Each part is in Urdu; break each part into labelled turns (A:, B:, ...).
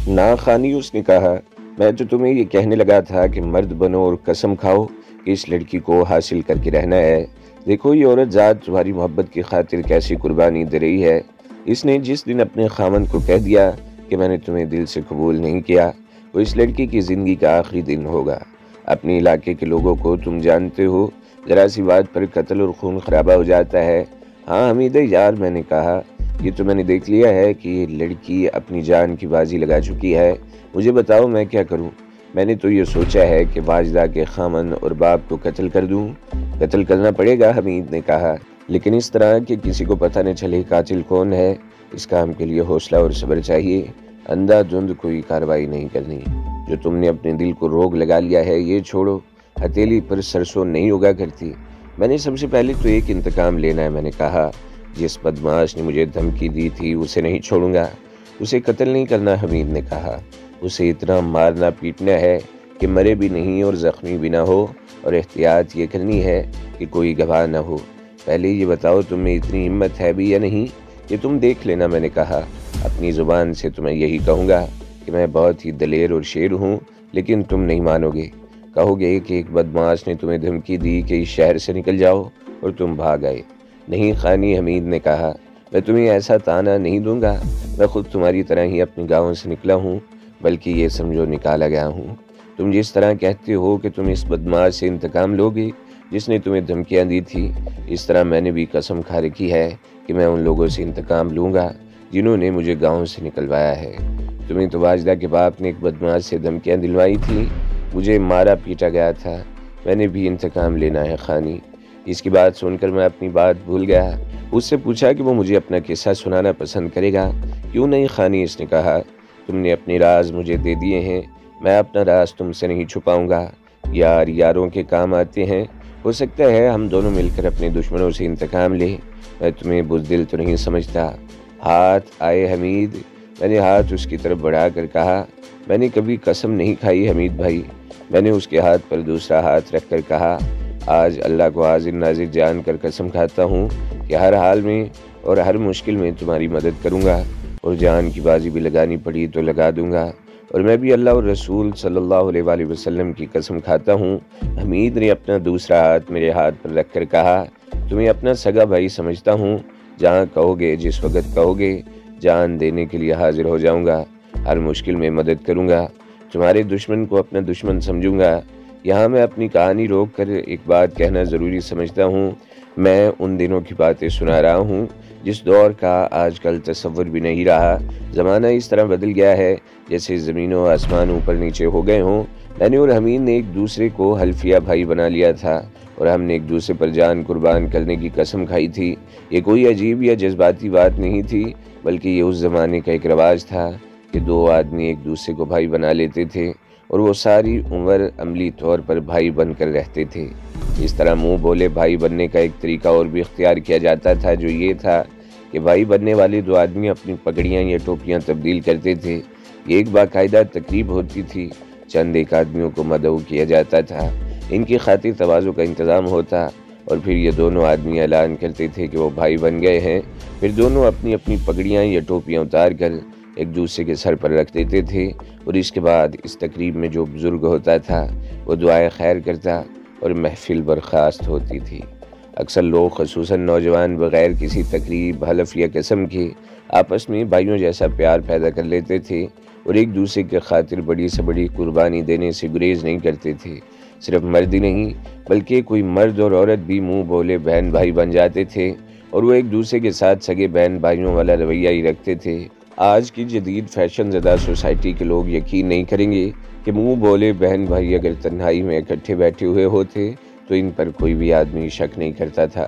A: نا خانی اس نے کہا، میں تو تمہیں یہ کہنے لگا تھا کہ مرد بنو اور قسم کھاؤ کہ اس لڑکی کو حاصل کر کے رہنا ہے۔ دیکھو یہ عورت ذات تمہاری محبت کی خاطر کیسی قربانی دے رہی ہے۔ اس نے جس دن اپنے خامند کو کہہ دیا کہ میں نے تمہیں دل سے قبول نہیں کیا، وہ اس لڑکی کی زندگی کا آخری دن ہوگا۔ اپنے علاقے کے لوگوں کو تم جانتے ہو، ذرا سی بات پر قتل اور خون خرابہ ہو جاتا ہے۔ ہاں حمید یار، میں نے کہا، یہ تو میں نے دیکھ لیا ہے کہ یہ لڑکی اپنی جان کی بازی لگا چکی ہے۔ مجھے بتاؤ میں کیا کروں؟ میں نے تو یہ سوچا ہے کہ واجدہ کے خامند اور باپ کو قتل کر دوں۔ قتل کرنا پڑے گا، حمید نے کہا، لیکن اس طرح کہ کسی کو پتہ نہ چلے قاتل کون ہے۔ اس کام کے لیے حوصلہ اور صبر چاہیے۔ اندھا دھند کوئی کارروائی نہیں کرنی۔ جو تم نے اپنے دل کو روگ لگا لیا ہے یہ چھوڑو۔ ہتھیلی پر سرسوں نہیں اگا کرتی۔ میں نے سب سے پہلے تو ایک انتقام لینا ہے، میں نے کہا۔ جس بدمعاش نے مجھے دھمکی دی تھی اسے نہیں چھوڑوں گا۔ اسے قتل نہیں کرنا، حمید نے کہا۔ اسے اتنا مارنا پیٹنا ہے کہ مرے بھی نہیں اور زخمی بھی نہ ہو، اور احتیاط یہ کرنی ہے کہ کوئی گواہ نہ ہو۔ پہلے یہ بتاؤ تم میں اتنی ہمت ہے بھی یا نہیں؟ یہ تم دیکھ لینا، میں نے کہا۔ اپنی زبان سے تمہیں یہی کہوں گا کہ میں بہت ہی دلیر اور شیر ہوں، لیکن تم نہیں مانو گے۔ کہو گے کہ ایک بدمعاش نے تمہیں دھمکی دی کہ اس شہر سے نکل جاؤ، اور تم بھاگ آئے۔ نہیں خانی، حمید نے کہا، میں تمہیں ایسا طعنہ نہیں دوں گا۔ میں خود تمہاری طرح ہی اپنے گاؤں سے نکلا ہوں، بلکہ یہ سمجھو نکالا گیا ہوں۔ تم جس طرح کہتے ہو کہ تم اس بدمعاش سے انتقام لوگے جس نے تمہیں دھمکیاں دی تھی، اس طرح میں نے بھی قسم کھا رکھی ہے کہ میں ان لوگوں سے انتقام لوں گا جنہوں نے مجھے گاؤں سے نکلوایا ہے۔ تمہیں تو واجدہ کے باپ نے ایک بدمعاش سے دھمکیاں دلوائی تھی، مجھے مارا پیٹا گیا تھا۔ میں نے بھی انتقام لینا ہے خانی۔ اس کی بات سن کر میں اپنی بات بھول گیا۔ اس سے پوچھا کہ وہ مجھے اپنا قصہ سنانا پسند کرے گا۔ کیوں نہیں خانی، اس نے کہا، تم نے اپنے راز مجھے دے دیے ہیں، میں اپنا راز تم سے نہیں چھپاؤں گا۔ یار یاروں کے کام آتے ہیں۔ ہو سکتا ہے ہم دونوں مل کر اپنے دشمنوں سے انتقام لیں۔ میں تمہیں بزدل تو نہیں سمجھتا۔ ہاتھ آئے حمید، میں نے ہاتھ اس کی طرف بڑھا کر کہا، میں نے کبھی قسم نہیں کھائی حمید بھائی۔ میں نے اس کے ہاتھ پر دوسرا ہاتھ رکھ کر کہا، آج اللہ کو حاضر ناظر جان کر قسم کھاتا ہوں کہ ہر حال میں اور ہر مشکل میں تمہاری مدد کروں گا، اور جان کی بازی بھی لگانی پڑی تو لگا دوں گا۔ اور میں بھی اللہ اور رسول صلی اللہ علیہ وآلہ وسلم کی قسم کھاتا ہوں۔ حمید نے اپنا دوسرا ہاتھ میرے ہاتھ پر رکھ کر کہا، تمہیں اپنا سگا بھائی سمجھتا ہوں۔ جہاں کہو گے، جس وقت کہو گے، جان دینے کے لیے حاضر ہو جاؤں گا۔ ہر مشکل میں مدد کروں گا۔ تمہارے دشمن کو اپنا دشمن سمجھوں گا۔ یہاں میں اپنی کہانی روک کر ایک بات کہنا ضروری سمجھتا ہوں۔ میں ان دنوں کی باتیں سنا رہا ہوں جس دور کا آج کل تصور بھی نہیں رہا۔ زمانہ اس طرح بدل گیا ہے جیسے زمین و آسمان اوپر نیچے ہو گئے ہوں۔ میں نے اور حمید نے ایک دوسرے کو حلفیہ بھائی بنا لیا تھا، اور ہم نے ایک دوسرے پر جان قربان کرنے کی قسم کھائی تھی۔ یہ کوئی عجیب یا جذباتی بات نہیں تھی، بلکہ یہ اس زمانے کا ایک رواج تھا کہ دو آدمی ایک دوسرے کو بھائی بنا لیتے تھے، اور وہ ساری عمر عملی طور پر بھائی بن کر رہتے تھے۔ اس طرح منہ بولے بھائی بننے کا ایک طریقہ اور بھی اختیار کیا جاتا تھا، جو یہ تھا کہ بھائی بننے والے دو آدمی اپنی پگڑیاں یا ٹوپیاں تبدیل کرتے تھے۔ یہ ایک باقاعدہ تقریب ہوتی تھی۔ چند ایک آدمیوں کو مدعو کیا جاتا تھا، ان کی خاطر تواضع کا انتظام ہوتا، اور پھر یہ دونوں آدمی اعلان کرتے تھے کہ وہ بھائی بن گئے ہیں۔ پھر دونوں اپنی اپنی پگڑیاں یا ٹوپیاں اتار کر ایک دوسرے کے سر پر رکھ دیتے تھے، اور اس کے بعد اس تقریب میں جو بزرگ ہوتا تھا وہ دعائے خیر کرتا اور محفل برخاست ہوتی تھی۔ اکثر لوگ، خصوصاً نوجوان، بغیر کسی تقریب، حلف یا قسم کے آپس میں بھائیوں جیسا پیار پیدا کر لیتے تھے، اور ایک دوسرے کے خاطر بڑی سے بڑی قربانی دینے سے گریز نہیں کرتے تھے۔ صرف مرد ہی نہیں بلکہ کوئی مرد اور عورت بھی منہ بولے بہن بھائی بن جاتے تھے، اور وہ ایک دوسرے کے ساتھ سگے بہن بھائیوں والا رویہ ہی رکھتے تھے۔ آج کی جدید فیشن زدہ سوسائٹی کے لوگ یقین نہیں کریں گے کہ منہ بولے بہن بھائی اگر تنہائی میں اکٹھے بیٹھے ہوئے ہوتے تو ان پر کوئی بھی آدمی شک نہیں کرتا تھا۔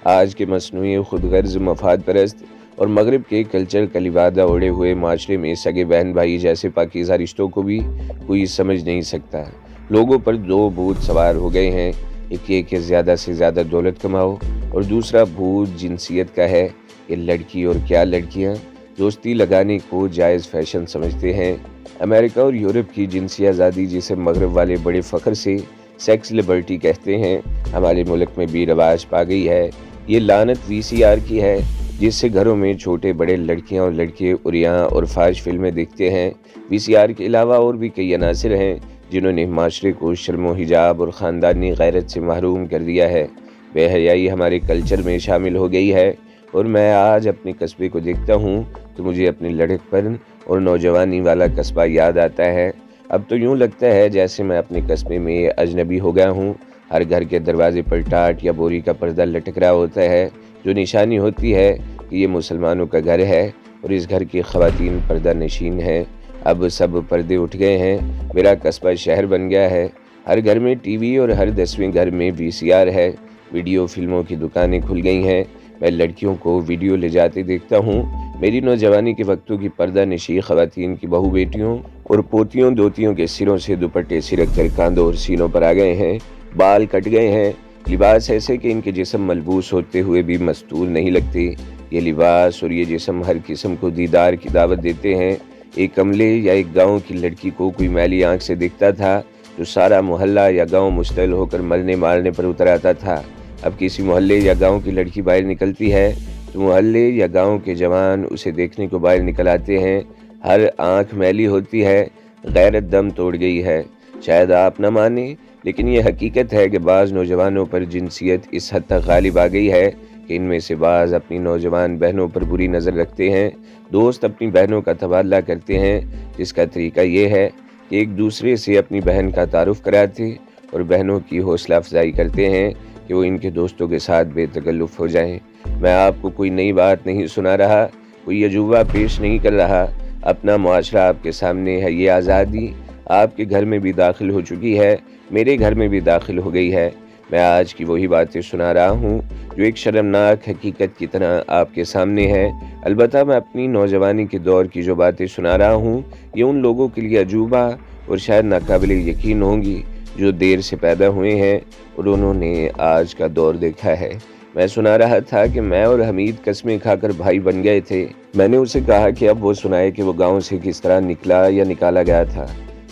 A: آج کے مصنوعی خود غرض مفاد پرست اور مغرب کے کلچر کا لبادہ اوڑھے ہوئے معاشرے میں سگے بہن بھائی جیسے پاکیزہ رشتوں کو بھی کوئی سمجھ نہیں سکتا۔ لوگوں پر دو بھوت سوار ہو گئے ہیں، ایک یہ کہ زیادہ سے زیادہ دولت کماؤ، اور دوسرا بھوت جنسیت کا ہے کہ لڑکی اور کیا لڑکیاں دوستی لگانے کو جائز فیشن سمجھتے ہیں۔ امریکہ اور یورپ کی جنسی آزادی، جسے مغرب والے بڑے فخر سے سیکس لبرٹی کہتے ہیں، ہمارے ملک میں بھی رواج پا گئی ہے۔ یہ لعنت وی سی آر کی ہے۔ جس سے گھروں میں چھوٹے بڑے لڑکیاں اور لڑکے عریاں اور فحش فلمیں دیکھتے ہیں۔ VCR کے علاوہ اور بھی کئی عناصر ہیں جنہوں نے معاشرے کو شرم و حجاب اور خاندانی غیرت سے محروم کر دیا ہے۔ بے حیائی ہمارے کلچر میں شامل ہو گئی ہے، اور میں آج اپنے قصبے کو دیکھتا ہوں تو مجھے اپنی لڑک پن اور نوجوانی والا قصبہ یاد آتا ہے۔ اب تو یوں لگتا ہے جیسے میں اپنے قصبے میں اجنبی ہو گیا ہوں۔ ہر گھر کے دروازے پر ٹاٹ یا بوری کا پردہ لٹک رہا ہوتا ہے، جو نشانی ہوتی ہے کہ یہ مسلمانوں کا گھر ہے اور اس گھر کی خواتین پردہ نشین ہیں۔ اب سب پردے اٹھ گئے ہیں، میرا قصبہ شہر بن گیا ہے۔ ہر گھر میں ٹی وی اور ہر 10ویں گھر میں VCR ہے۔ ویڈیو فلموں کی دکانیں کھل گئی ہیں۔ میں لڑکیوں کو ویڈیو لے جاتے دیکھتا ہوں۔ میری نوجوانی کے وقتوں کی پردہ نشین خواتین کی بہو بیٹیوں اور پوتیوں دوتیوں کے سروں سے دوپٹے سرک کر کاندھوں اور سینوں پر آ گئے ہیں، بال کٹ گئے ہیں، لباس ایسے کہ ان کے جسم ملبوس ہوتے ہوئے بھی مستور نہیں لگتے۔ یہ لباس اور یہ جسم ہر قسم کو دیدار کی دعوت دیتے ہیں۔ ایک عملے یا ایک گاؤں کی لڑکی کو کوئی میلی آنکھ سے دیکھتا تھا تو سارا محلہ یا گاؤں مشتعل ہو کر مرنے مارنے پر اتر آتا تھا۔ اب کسی محلے یا گاؤں کی لڑکی باہر نکلتی ہے تو محلے یا گاؤں کے جوان اسے دیکھنے کو باہر نکل آتے ہیں۔ ہر آنکھ میلی ہوتی ہے، غیرت دم توڑ گئی ہے۔ شاید آپ نہ مانیں، لیکن یہ حقیقت ہے کہ بعض نوجوانوں پر جنسیت اس حد تک غالب آ گئی ہے کہ ان میں سے بعض اپنی نوجوان بہنوں پر بری نظر رکھتے ہیں۔ دوست اپنی بہنوں کا تبادلہ کرتے ہیں، جس کا طریقہ یہ ہے کہ ایک دوسرے سے اپنی بہن کا تعارف کراتے اور بہنوں کی حوصلہ افزائی کرتے ہیں کہ وہ ان کے دوستوں کے ساتھ بے تکلف ہو جائیں۔ میں آپ کو کوئی نئی بات نہیں سنا رہا، کوئی عجوبہ پیش نہیں کر رہا۔ اپنا معاشرہ آپ کے سامنے ہے، یہ آزادی آپ کے گھر میں بھی داخل ہو چکی ہے، میرے گھر میں بھی داخل ہو گئی ہے۔ میں آج کی وہی باتیں سنا رہا ہوں جو ایک شرمناک حقیقت کی طرح آپ کے سامنے ہے۔ البتہ میں اپنی نوجوانی کے دور کی جو باتیں سنا رہا ہوں یہ ان لوگوں کے لیے عجوبہ اور شاید ناقابل یقین ہوں گی جو دیر سے پیدا ہوئے ہیں اور انہوں نے آج کا دور دیکھا ہے۔ میں سنا رہا تھا کہ میں اور حمید قسمیں کھا کر بھائی بن گئے تھے۔ میں نے اسے کہا کہ اب وہ سنائے کہ وہ گاؤں سے کس طرح نکلا یا نکالا گیا تھا۔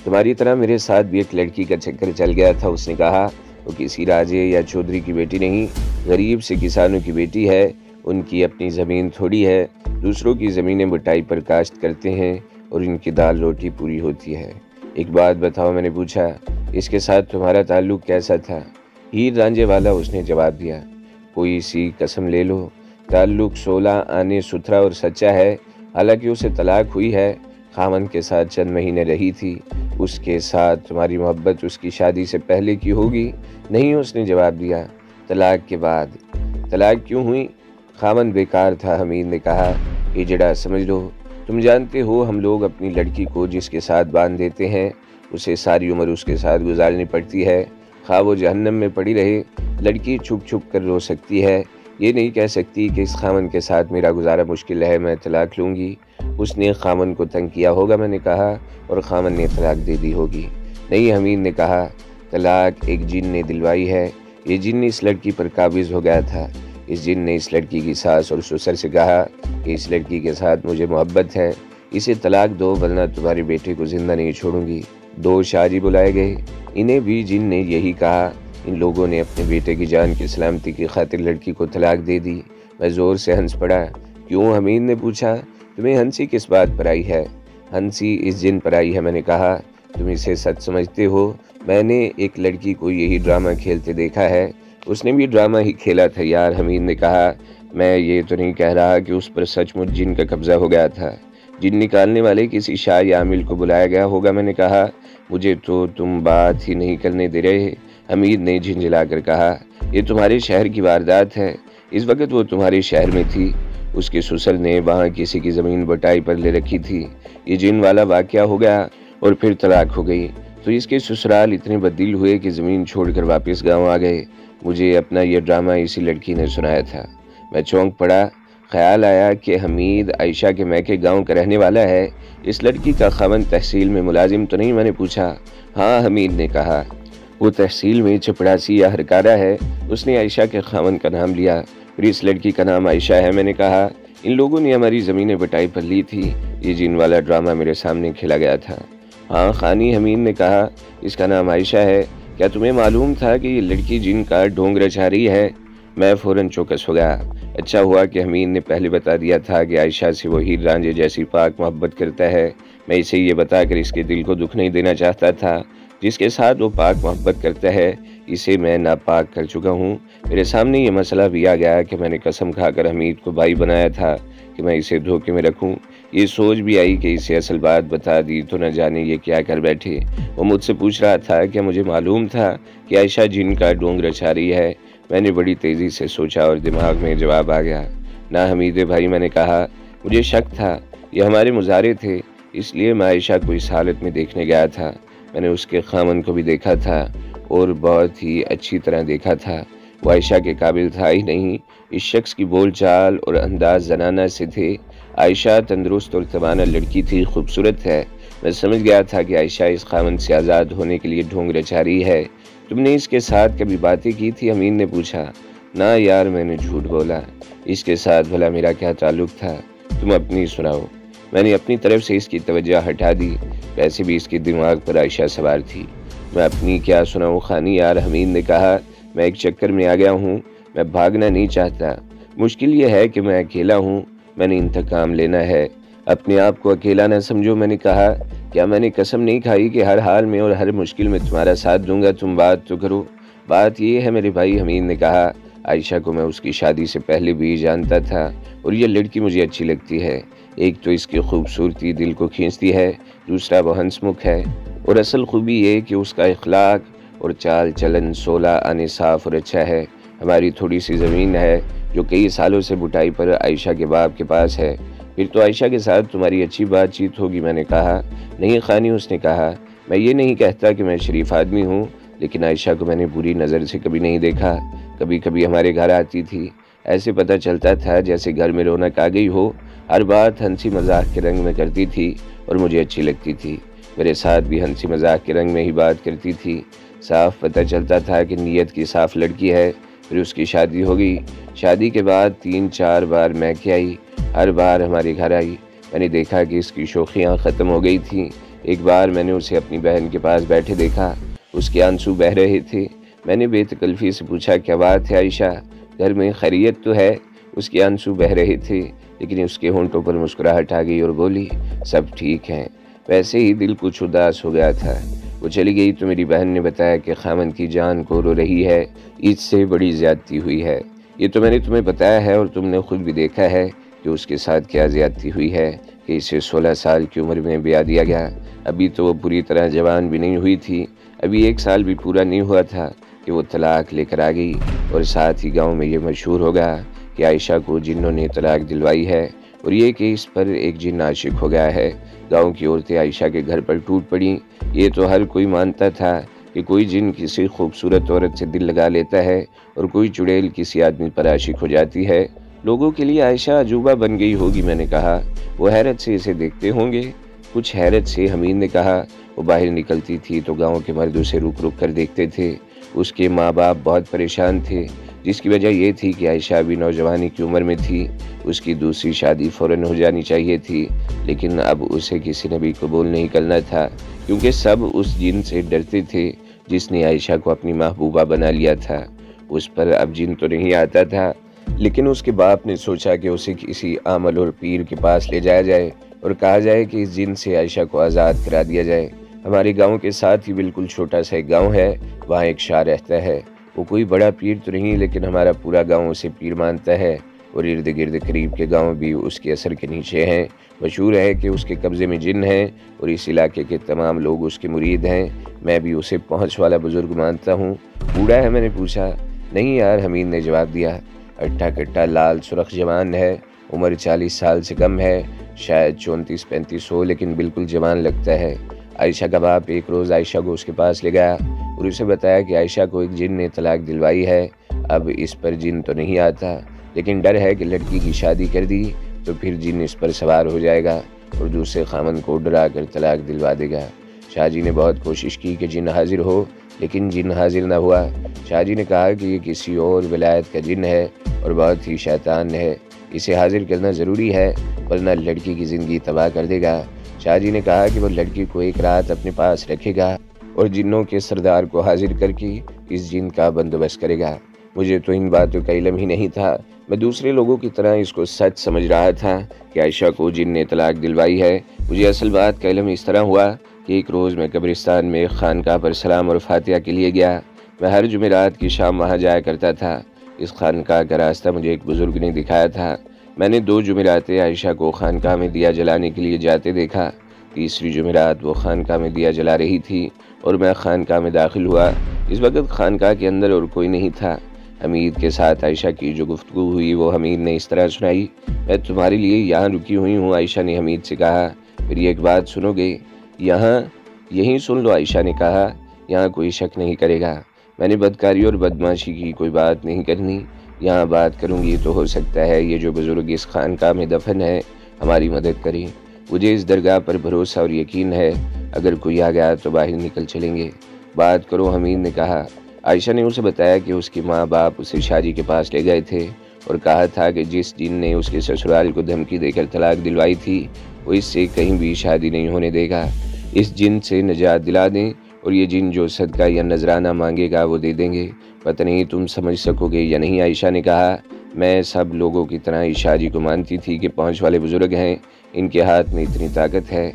A: تمہاری طرح میرے ساتھ بھی ایک لڑکی کا چکر چل گیا تھا، اس نے کہا۔ وہ کسی راجے یا چودھری کی بیٹی نہیں، غریب سے کسانوں کی بیٹی ہے۔ ان کی اپنی زمین تھوڑی ہے، دوسروں کی زمینیں بٹائی پر کاشت کرتے ہیں اور ان کی دال روٹی پوری ہوتی ہے۔ ایک بات بتاؤ، میں نے پوچھا، اس کے ساتھ تمہارا تعلق کیسا تھا؟ ہیر رانجے والا، اس نے جواب دیا۔ کوئی سی قسم لے لو، تعلق 16 آنے ستھرا اور سچا ہے۔ حالانکہ اسے طلاق ہوئی ہے، خاوند کے ساتھ چند مہینے رہی تھی۔ اس کے ساتھ تمہاری محبت اس کی شادی سے پہلے کی ہوگی؟ نہیں، اس نے جواب دیا، طلاق کے بعد۔ طلاق کیوں ہوئی؟ خاوند بیکار تھا، حمید نے کہا۔ ہجڑا سمجھ لو۔ تم جانتے ہو ہم لوگ اپنی لڑکی کو جس کے ساتھ باندھ دیتے ہیں اسے ساری عمر اس کے ساتھ گزارنی پڑتی ہے، خواہ وہ جہنم میں پڑی رہے۔ لڑکی چھپ چھپ کر رو سکتی ہے، یہ نہیں کہہ سکتی کہ اس خاوند کے ساتھ میرا گزارا مشکل ہے، میں طلاق لوں گی۔ اس نے خاوند کو تنگ کیا ہوگا، میں نے کہا، اور خاوند نے طلاق دے دی ہوگی۔ نہیں، حمید نے کہا، طلاق ایک جن نے دلوائی ہے۔ یہ جن اس لڑکی پر قابض ہو گیا تھا۔ اس جن نے اس لڑکی کی ساس اور سسر سے کہا کہ اس لڑکی کے ساتھ مجھے محبت ہے، اسے طلاق دو ورنہ تمہارے بیٹے کو زندہ نہیں چھوڑوں گی۔ 2 شاہجی بلائے گئے، انہیں بھی جن نے یہی کہا۔ ان لوگوں نے اپنے بیٹے کی جان کی سلامتی کی خاطر لڑکی کو طلاق دے دی۔ میں زور سے ہنس پڑا۔ کیوں؟ حمید نے پوچھا۔ تمہیں ہنسی کس بات پر آئی ہے؟ ہنسی اس جن پر آئی ہے، میں نے کہا۔ تم اسے سچ سمجھتے ہو؟ میں نے ایک لڑکی کو یہی ڈرامہ کھیلتے دیکھا ہے۔ اس نے بھی ڈرامہ ہی کھیلا تھا یار، حمید نے کہا۔ میں یہ تو نہیں کہہ رہا کہ اس پر سچ مچ جن کا قبضہ ہو گیا تھا۔ جن نکالنے والے کسی شاہ یا عامل کو بلایا گیا ہوگا، میں نے کہا۔ مجھے تو تم بات ہی نہیں کرنے دے رہے، حمید نے جھنجھلا کر کہا۔ یہ تمہارے شہر کی واردات ہے۔ اس وقت وہ تمہارے شہر میں تھی، اس کے سسر نے وہاں کسی کی زمین بٹائی پر لے رکھی تھی۔ یہ جن والا واقعہ ہو گیا اور پھر طلاق ہو گئی تو اس کے سسرال اتنے بددل ہوئے کہ زمین چھوڑ کر واپس گاؤں آ گئے۔ مجھے اپنا یہ ڈرامہ اسی لڑکی نے سنایا تھا۔ میں چونک پڑا۔ خیال آیا کہ حمید عائشہ کے میکے گاؤں کا رہنے والا ہے۔ اس لڑکی کا خاوند تحصیل میں ملازم تو نہیں؟ میں نے پوچھا۔ ہاں، حمید نے کہا، وہ تحصیل میں چپڑاسی یا ہرکارہ ہے۔ اس نے عائشہ کے خاوند کا نام لیا۔ پھر اس لڑکی کا نام عائشہ ہے، میں نے کہا۔ ان لوگوں نے ہماری زمینیں بٹائی پر لی تھی۔ یہ جن والا ڈرامہ میرے سامنے کھیلا گیا تھا۔ ہاں خانی، حمید نے کہا، اس کا نام عائشہ ہے۔ کیا تمہیں معلوم تھا کہ یہ لڑکی جن کا ڈھونگ رچا رہی ہے؟ میں فوراً چوکس ہو گیا۔ اچھا ہوا کہ حمید نے پہلے بتا دیا تھا کہ عائشہ سے وہ ہیر رانجھے جیسی پاک محبت کرتا ہے۔ میں اسے یہ بتا کر اس کے دل کو دکھ نہیں دینا چاہتا تھا۔ جس کے ساتھ وہ پاک محبت کرتا ہے اسے میں ناپاک کر چکا ہوں۔ میرے سامنے یہ مسئلہ بھی آ گیا کہ میں نے قسم کھا کر حمید کو بھائی بنایا تھا کہ میں اسے دھوکے میں رکھوں۔ یہ سوچ بھی آئی کہ اسے اصل بات بتا دی تو نہ جانے یہ کیا کر بیٹھے۔ وہ مجھ سے پوچھ رہا تھا کہ مجھے معلوم تھا کہ عائشہ جن کا ڈونگ رچا رہی ہے۔ میں نے بڑی تیزی سے سوچا اور دماغ میں جواب آ گیا، نہ حمید بھائی، میں نے کہا، مجھے شک تھا یہ ہمارے مظاہرے تھے، اس لیے میں عائشہ کو اس حالت میں دیکھنے گیا تھا۔ میں نے اس کے خامن کو بھی دیکھا تھا اور بہت ہی اچھی طرح دیکھا تھا۔ وہ عائشہ کے قابل تھا ہی نہیں، اس شخص کی بول چال اور انداز زنانہ سے تھے۔ عائشہ تندرست اور توانا لڑکی تھی، خوبصورت ہے۔ میں سمجھ گیا تھا کہ عائشہ اس خامن سے آزاد ہونے کے لیے ڈھونگ رچا رہی ہے۔ تم نے اس کے ساتھ کبھی باتیں کی تھی؟ حمید نے پوچھا۔ نہ یار، میں نے جھوٹ بولا، اس کے ساتھ بھلا میرا کیا تعلق تھا؟ تم اپنی سناؤ۔ میں نے اپنی طرف سے اس کی توجہ ہٹا دی، ویسے بھی اس کے دماغ پر عائشہ سوار تھی۔ میں اپنی کیا سناؤں خانی یار، حمید نے کہا، میں ایک چکر میں آ گیا ہوں، میں بھاگنا نہیں چاہتا۔ مشکل یہ ہے کہ میں اکیلا ہوں، میں نے انتقام لینا ہے۔ اپنے آپ کو اکیلا نہ سمجھو، میں نے کہا، کیا میں نے قسم نہیں کھائی کہ ہر حال میں اور ہر مشکل میں تمہارا ساتھ دوں گا؟ تم بات تو کرو۔ بات یہ ہے میرے بھائی، حمید نے کہا، عائشہ کو میں اس کی شادی سے پہلے بھی جانتا تھا اور یہ لڑکی مجھے اچھی لگتی ہے۔ ایک تو اس کی خوبصورتی دل کو کھینچتی ہے، دوسرا وہ ہنس مکھ ہے، اور اصل خوبی یہ کہ اس کا اخلاق اور چال چلن 16 آنے صاف اور اچھا ہے۔ ہماری تھوڑی سی زمین ہے جو کئی سالوں سے بٹائی پر عائشہ کے باپ کے پاس ہے۔ پھر تو عائشہ کے ساتھ تمہاری اچھی بات چیت ہوگی، میں نے کہا۔ نہیں خانی، اس نے کہا، میں یہ نہیں کہتا کہ میں شریف آدمی ہوں، لیکن عائشہ کو میں نے بری نظر سے کبھی نہیں دیکھا۔ کبھی کبھی ہمارے گھر آتی تھی، ایسے پتہ چلتا تھا جیسے گھر میں رونق آ گئی ہو۔ ہر بات ہنسی مذاق کے رنگ میں کرتی تھی اور مجھے اچھی لگتی تھی۔ میرے ساتھ بھی ہنسی مذاق کے رنگ میں ہی بات کرتی تھی۔ صاف پتہ چلتا تھا کہ نیت کی صاف لڑکی ہے۔ پھر اس کی شادی ہو گئی۔ شادی کے بعد 3-4 بار میں کے آئی، ہر بار ہمارے گھر آئی۔ میں نے دیکھا کہ اس کی شوخیاں ختم ہو گئی تھیں۔ ایک بار میں نے اسے اپنی بہن کے پاس بیٹھے دیکھا، اس کے آنسو بہہ رہے تھے۔ میں نے بے تکلفی سے پوچھا، کیا بات ہے عائشہ، گھر میں خیریت تو ہے؟ اس کے آنسو بہہ رہے تھے، لیکن اس کے ہونٹوں پر مسکراہٹ آ گئی اور بولی، سب ٹھیک ہیں۔ ویسے ہی دل کچھ اداس ہو گیا تھا۔ وہ چلی گئی تو میری بہن نے بتایا کہ خامن کی جان کو رو رہی ہے، اس سے بڑی زیادتی ہوئی ہے۔ یہ تو میں نے تمہیں بتایا ہے اور تم نے خود بھی دیکھا ہے کہ اس کے ساتھ کیا زیادتی ہوئی ہے کہ اسے 16 سال کی عمر میں بیاہ دیا گیا۔ ابھی تو وہ پوری طرح جوان بھی نہیں ہوئی تھی، ابھی 1 سال بھی پورا نہیں ہوا تھا کہ وہ طلاق لے کر آ گئی، اور ساتھ ہی گاؤں میں یہ مشہور ہو گیا کہ عائشہ کو جنوں نے طلاق دلوائی ہے، اور یہ کہ اس پر ایک جن عاشق ہو گیا ہے۔ گاؤں کی عورتیں عائشہ کے گھر پر ٹوٹ پڑیں۔ یہ تو ہر کوئی مانتا تھا کہ کوئی جن کسی خوبصورت عورت سے دل لگا لیتا ہے اور کوئی چڑیل کسی آدمی پر عاشق ہو جاتی ہے۔ لوگوں کے لیے عائشہ عجوبہ بن گئی ہوگی، میں نے کہا۔ وہ حیرت سے اسے دیکھتے ہوں گے۔ کچھ حیرت سے، حمید نے کہا۔ وہ باہر نکلتی تھی تو گاؤں کے مرد اسے رک رک کر دیکھتے تھے۔ اس کے ماں باپ بہت پریشان تھے، جس کی وجہ یہ تھی کہ عائشہ ابھی نوجوانی کی عمر میں تھی۔ اس کی دوسری شادی فوراً ہو جانی چاہیے تھی، لیکن اب اسے کسی نے بھی قبول نہیں کرنا تھا، کیونکہ سب اس جن سے ڈرتے تھے جس نے عائشہ کو اپنی محبوبہ بنا لیا تھا۔ اس پر اب جن تو نہیں آتا تھا، لیکن اس کے باپ نے سوچا کہ اسے کسی عامل اور پیر کے پاس لے جایا جائے اور کہا جائے کہ اس جن سے عائشہ کو آزاد کرا دیا جائے۔ ہمارے گاؤں کے ساتھ ہی بالکل چھوٹا سا ایک گاؤں ہے، وہاں ایک شاہ رہتا ہے۔ وہ کوئی بڑا پیر تو نہیں، لیکن ہمارا پورا گاؤں اسے پیر مانتا ہے، اور ارد گرد قریب کے گاؤں بھی اس کے اثر کے نیچے ہیں۔ مشہور ہے کہ اس کے قبضے میں جن ہیں اور اس علاقے کے تمام لوگ اس کے مرید ہیں۔ میں بھی اسے پہنچ والا بزرگ مانتا ہوں۔ بوڑھا ہے؟ میں نے پوچھا۔ نہیں یار، حمید نے جواب دیا، اٹھا کٹا لال سرخ جوان ہے، عمر 40 سال سے کم ہے، شاید 34-35 ہو، لیکن بالکل جوان لگتا ہے۔ عائشہ کا باپ ایک روز عائشہ کو اس کے پاس لے گیا اور اسے بتایا کہ عائشہ کو ایک جن نے طلاق دلوائی ہے۔ اب اس پر جن تو نہیں آتا، لیکن ڈر ہے کہ لڑکی کی شادی کر دی تو پھر جن اس پر سوار ہو جائے گا اور دوسرے خامن کو ڈرا کر طلاق دلوا دے گا۔ شاہ جی نے بہت کوشش کی کہ جن حاضر ہو، لیکن جن حاضر نہ ہوا۔ شاہ جی نے کہا کہ یہ کسی اور ولایت کا جن ہے اور بہت ہی شیطان ہے، اسے حاضر کرنا ضروری ہے ورنہ لڑکی کی زندگی تباہ کر دے گا۔ شاہ جی نے کہا کہ وہ لڑکی کو ایک رات اپنے پاس رکھے گا اور جنوں کے سردار کو حاضر کر کے اس جن کا بندوبست کرے گا۔ مجھے تو ان باتوں کا علم ہی نہیں تھا، میں دوسرے لوگوں کی طرح اس کو سچ سمجھ رہا تھا کہ عائشہ کو جن نے طلاق دلوائی ہے۔ مجھے اصل بات کا علم اس طرح ہوا کہ ایک روز میں قبرستان میں خانقاہ پر سلام اور فاتحہ کے لیے گیا۔ میں ہر جمعرات کی شام وہاں جایا کرتا تھا۔ اس خانقاہ کا راستہ مجھے ایک بزرگ نے دکھایا تھا۔ میں نے 2 جمعرات عائشہ کو خانقاہ میں دیا جلانے کے لیے جاتے دیکھا۔ تیسری جمعرات وہ خانقاہ میں دیا جلا رہی تھی اور میں خانقاہ میں داخل ہوا۔ اس وقت خانقاہ کے اندر اور کوئی نہیں تھا۔ حمید کے ساتھ عائشہ کی جو گفتگو ہوئی وہ حمید نے اس طرح سنائی: میں تمہارے لیے یہاں رکی ہوئی ہوں۔ عائشہ نے حمید سے کہا: پھر ایک بات سنو گے؟ یہیں سن لو۔ عائشہ نے کہا: یہاں کوئی شک نہیں کرے گا۔ میں نے بدکاری اور بدماشی کی کوئی بات نہیں کرنی۔ یہاں بات کروں گی تو ہو سکتا ہے یہ جو بزرگ اس خانقاہ میں دفن ہے ہماری مدد کریں۔ مجھے اس درگاہ پر بھروسہ اور یقین ہے، اگر کوئی آ گیا تو باہر نکل چلیں گے۔ بات کرو، حمید نے کہا۔ عائشہ نے اسے بتایا کہ اس کی ماں باپ اسے شاجی کے پاس لے گئے تھے اور کہا تھا کہ جس جن نے اس کے سسرال کو دھمکی دے کر طلاق دلوائی تھی وہ اس سے کہیں بھی شادی نہیں ہونے دے گا۔ اس جن سے نجات دلا دیں اور یہ جن جو صدقہ یا نذرانہ مانگے گا وہ دے دیں گے۔ پتہ نہیں تم سمجھ سکو گے یا نہیں۔ عائشہ نے کہا: میں سب لوگوں کی طرح اس شاجی کو مانتی تھی کہ پہنچ والے بزرگ ہیں، ان کے ہاتھ میں اتنی طاقت ہے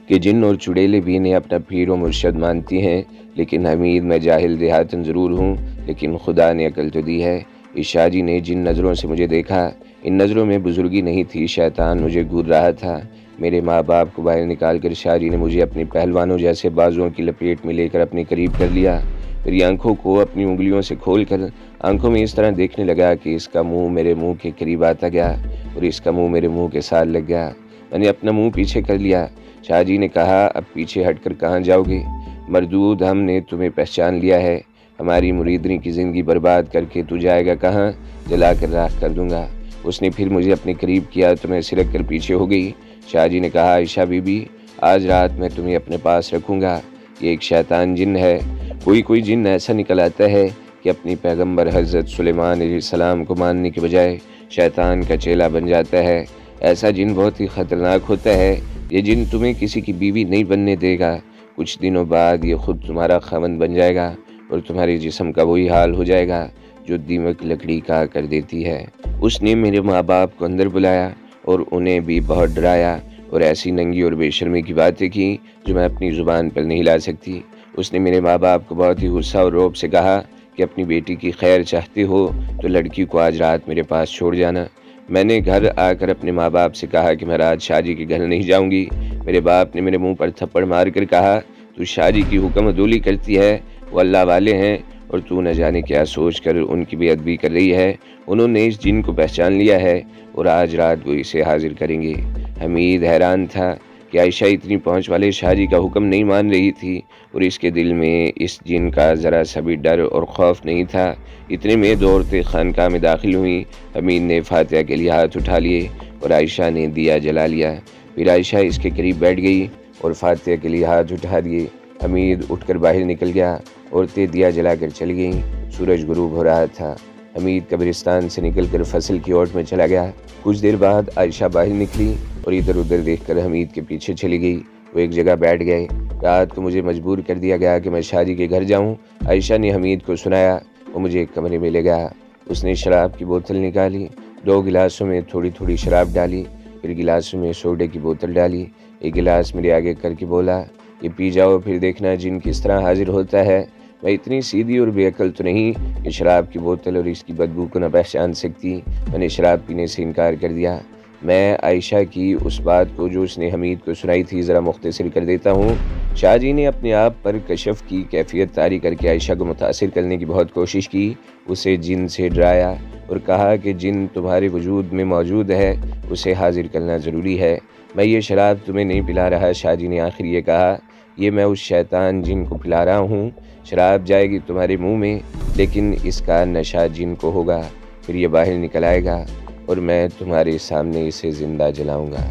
A: کہ جن اور چڑیلے بھی انہیں اپنا پیر و مرشد مانتی ہیں۔ لیکن حمید، میں جاہل دیہاتن ضرور ہوں لیکن خدا نے عقل تو دی ہے۔ اس شاجی نے جن نظروں سے مجھے دیکھا، ان نظروں میں بزرگی نہیں تھی، شیطان مجھے گور رہا تھا۔ میرے ماں باپ کو باہر نکال کر شاجی نے مجھے اپنی پہلوانوں جیسے بازوؤں کی لپیٹ میں لے کر اپنے قریب کر لیا۔ میری آنکھوں کو اپنی انگلیوں سے کھول کر آنکھوں میں اس طرح دیکھنے لگا کہ اس کا منہ میرے منہ کے قریب آتا گیا اور اس کا منہ میرے منہ کے ساتھ لگ گیا۔ میں نے اپنا منہ پیچھے کر لیا۔ شاجی نے کہا: اب پیچھے ہٹ کر کہاں جاؤ گے؟ مردود، ہم نے تمہیں پہچان لیا ہے۔ ہماری مریدنی کی زندگی برباد کر کے تو جائے گا کہاں؟ جلا کر راکھ کر دوں گا۔ اس نے پھر مجھے اپنے قریب کیا تو میں سرک کر پیچھے ہو گئی۔ شاجی نے کہا: عائشہ بی بی، آج رات میں تمہیں اپنے پاس رکھوں گا۔ یہ ایک شیطان جن ہے۔ کوئی جن ایسا نکل آتا ہے کہ اپنی پیغمبر حضرت سلیمان علیہ السلام کو ماننے کے بجائے شیطان کا چیلا بن جاتا ہے۔ ایسا جن بہت ہی خطرناک ہوتا ہے۔ یہ جن تمہیں کسی کی بیوی نہیں بننے دے گا۔ کچھ دنوں بعد یہ خود تمہارا خاوند بن جائے گا اور تمہارے جسم کا وہی حال ہو جائے گا جو دیمک لکڑی کا کر دیتی ہے۔ اس نے میرے ماں باپ کو اندر بلایا اور انہیں بھی بہت ڈرایا اور ایسی ننگی اور بے شرمی کی باتیں کی جو میں اپنی زبان پر نہیں لا سکتی۔ اس نے میرے ماں باپ کو بہت ہی غصہ اور رعب سے کہا کہ اپنی بیٹی کی خیر چاہتے ہو تو لڑکی کو آج رات میرے پاس چھوڑ جانا۔ میں نے گھر آ کر اپنے ماں باپ سے کہا کہ میں رات شاجی کے گھر نہیں جاؤں گی۔ میرے باپ نے میرے منہ پر تھپڑ مار کر کہا: تو شاجی کی حکم عدولی کرتی ہے، وہ اللہ والے ہیں اور تو نہ جانے کیا سوچ کر ان کی بے ادبی کر رہی ہے۔ انہوں نے اس جن کو پہچان لیا ہے اور آج رات وہ اسے حاضر کریں گے۔ حمید حیران تھا کہ عائشہ اتنی پہنچ والے شاجی کا حکم نہیں مان رہی تھی اور اس کے دل میں اس جن کا ذرا سا بھی ڈر اور خوف نہیں تھا۔ اتنے میں دو عورتیں خانقاہ میں داخل ہوئیں۔ حمید نے فاتحہ کے لیے ہاتھ اٹھا لیے اور عائشہ نے دیا جلا لیا۔ پھر عائشہ اس کے قریب بیٹھ گئی اور فاتحہ کے لیے ہاتھ اٹھا دیے۔ حمید اٹھ کر باہر نکل گیا۔ عورتیں دیا جلا کر چلی گئیں۔ سورج غروب ہو رہا تھا۔ حمید قبرستان سے نکل کر فصل کی اوٹ میں چلا گیا۔ کچھ دیر بعد عائشہ باہر نکلی اور ادھر ادھر دیکھ کر حمید کے پیچھے چلی گئی۔ وہ ایک جگہ بیٹھ گئے۔ رات کو مجھے مجبور کر دیا گیا کہ میں شاجی کے گھر جاؤں۔ عائشہ نے حمید کو سنایا۔ وہ مجھے ایک کمرے میں لے گیا۔ اس نے شراب کی بوتل نکالی، 2 گلاسوں میں تھوڑی تھوڑی شراب ڈالی، پھر گلاسوں میں سوڈے کی بوتل ڈالی۔ ایک گلاس میرے آگے کر کے بولا: یہ پی جاؤ، پھر دیکھنا جن کس طرح حاضر ہوتا ہے۔ میں اتنی سیدھی اور بے عقل تو نہیں کہ شراب کی بوتل اور اس کی بدبو کو نہ پہچان سکتی۔ میں نے شراب پینے سے انکار کر دیا۔ میں عائشہ کی اس بات کو جو اس نے حمید کو سنائی تھی ذرا مختصر کر دیتا ہوں۔ شاہ جی نے اپنے آپ پر کشف کی کیفیت طاری کر کے عائشہ کو متاثر کرنے کی بہت کوشش کی۔ اسے جن سے ڈرایا اور کہا کہ جن تمہارے وجود میں موجود ہے اسے حاضر کرنا ضروری ہے۔ میں یہ شراب تمہیں نہیں پلا رہا۔ شاہ جی نے آخر یہ کہا: یہ میں اس شیطان جن کو پلا رہا ہوں۔ شراب جائے گی تمہارے منہ میں لیکن اس کا نشہ جن کو ہوگا، پھر یہ باہر نکل آئے گا اور میں تمہارے سامنے اسے زندہ جلاؤں گا۔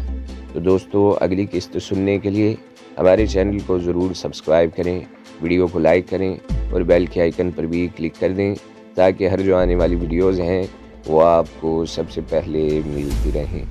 A: تو دوستو، اگلی قسط سننے کے لیے ہمارے چینل کو ضرور سبسکرائب کریں، ویڈیو کو لائک کریں اور بیل کے آئیکن پر بھی کلک کر دیں تاکہ ہر جو آنے والی ویڈیوز ہیں وہ آپ کو سب سے پہلے ملتی رہیں۔